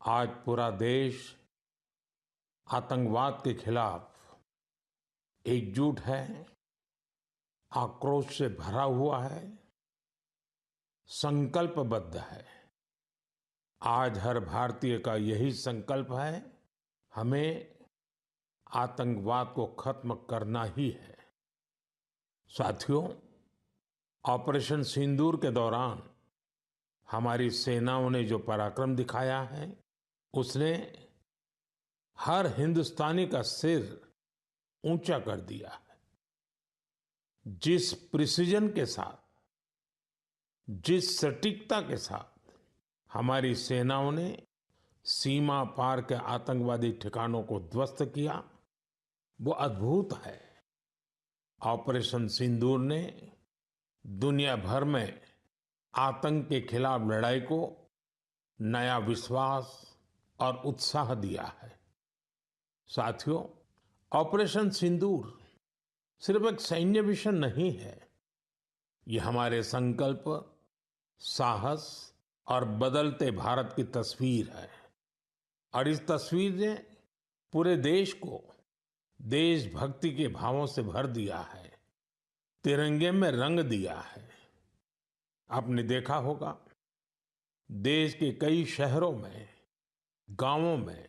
आज पूरा देश आतंकवाद के खिलाफ एकजुट है, आक्रोश से भरा हुआ है, संकल्पबद्ध है। आज हर भारतीय का यही संकल्प है, हमें आतंकवाद को खत्म करना ही है। साथियों, ऑपरेशन सिंदूर के दौरान हमारी सेनाओं ने जो पराक्रम दिखाया है, उसने हर हिंदुस्तानी का सिर ऊंचा कर दिया है। जिस प्रिसिजन के साथ, जिस सटीकता के साथ हमारी सेनाओं ने सीमा पार के आतंकवादी ठिकानों को ध्वस्त किया, वो अद्भुत है। ऑपरेशन सिंदूर ने दुनिया भर में आतंक के खिलाफ लड़ाई को नया विश्वास और उत्साह दिया है। साथियों, ऑपरेशन सिंदूर सिर्फ एक सैन्य मिशन नहीं है, ये हमारे संकल्प, साहस और बदलते भारत की तस्वीर है। और इस तस्वीर ने पूरे देश को देशभक्ति के भावों से भर दिया है, तिरंगे में रंग दिया है। आपने देखा होगा, देश के कई शहरों में, गांवों में,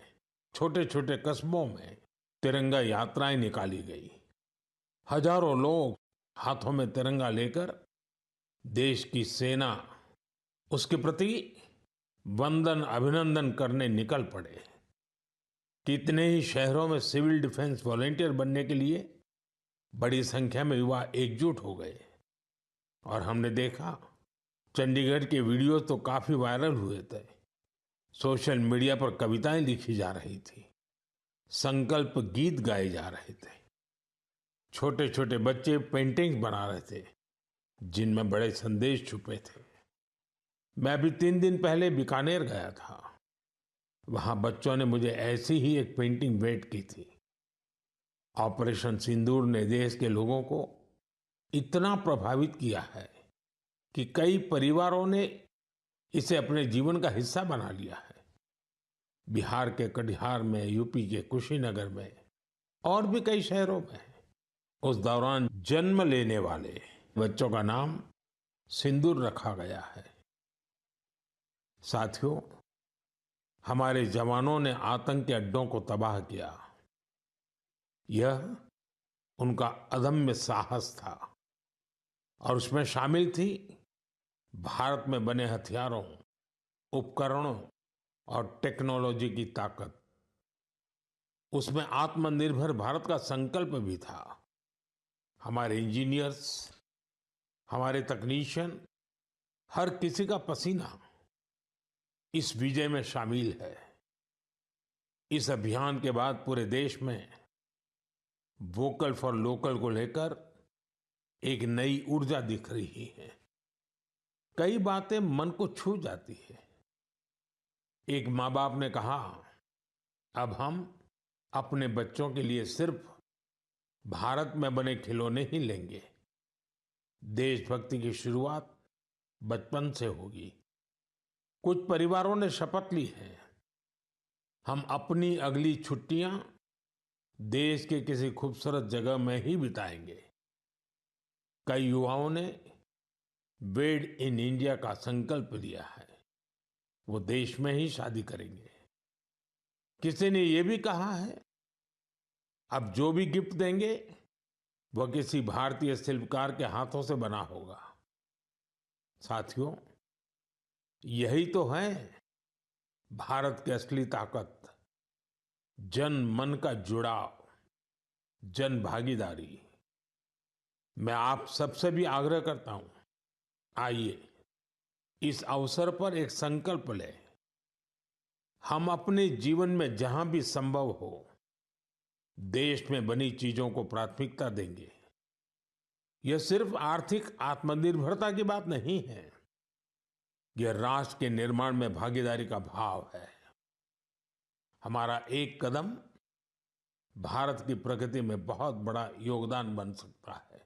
छोटे छोटे कस्बों में तिरंगा यात्राएं निकाली गई। हजारों लोग हाथों में तिरंगा लेकर देश की सेना, उसके प्रति वंदन अभिनंदन करने निकल पड़े। कितने ही शहरों में सिविल डिफेंस वॉलंटियर बनने के लिए बड़ी संख्या में युवा एकजुट हो गए। और हमने देखा, चंडीगढ़ के वीडियो तो काफी वायरल हुए थे। सोशल मीडिया पर कविताएं लिखी जा रही थी, संकल्प गीत गाए जा रहे थे, छोटे छोटे बच्चे पेंटिंग्स बना रहे थे जिनमें बड़े संदेश छुपे थे। मैं अभी 3 दिन पहले बीकानेर गया था। वहां बच्चों ने मुझे ऐसी ही एक पेंटिंग भेंट की थी। ऑपरेशन सिंदूर ने देश के लोगों को इतना प्रभावित किया है कि कई परिवारों ने इसे अपने जीवन का हिस्सा बना लिया है। बिहार के कटिहार में, यूपी के कुशीनगर में और भी कई शहरों में उस दौरान जन्म लेने वाले बच्चों का नाम सिंदूर रखा गया है। साथियों, हमारे जवानों ने आतंक के अड्डों को तबाह किया। यह उनका अदम्य साहस था और उसमें शामिल थी भारत में बने हथियारों, उपकरणों और टेक्नोलॉजी की ताकत। उसमें आत्मनिर्भर भारत का संकल्प भी था। हमारे इंजीनियर्स, हमारे तकनीशियन, हर किसी का पसीना इस विजय में शामिल है। इस अभियान के बाद पूरे देश में वोकल फॉर लोकल को लेकर एक नई ऊर्जा दिख रही है। कई बातें मन को छू जाती है। एक माँ बाप ने कहा, अब हम अपने बच्चों के लिए सिर्फ भारत में बने खिलौने ही लेंगे। देशभक्ति की शुरुआत बचपन से होगी। कुछ परिवारों ने शपथ ली है, हम अपनी अगली छुट्टियां देश के किसी खूबसूरत जगह में ही बिताएंगे। कई युवाओं ने मेड इन इंडिया का संकल्प लिया है, वो देश में ही शादी करेंगे। किसी ने ये भी कहा है, अब जो भी गिफ्ट देंगे वह किसी भारतीय शिल्पकार के हाथों से बना होगा। साथियों, यही तो है भारत की असली ताकत, जन मन का जुड़ाव, जन भागीदारी। मैं आप सबसे भी आग्रह करता हूं, आइए इस अवसर पर एक संकल्प लें। हम अपने जीवन में जहां भी संभव हो, देश में बनी चीजों को प्राथमिकता देंगे। यह सिर्फ आर्थिक आत्मनिर्भरता की बात नहीं है, यह राष्ट्र के निर्माण में भागीदारी का भाव है। हमारा एक कदम भारत की प्रगति में बहुत बड़ा योगदान बन सकता है।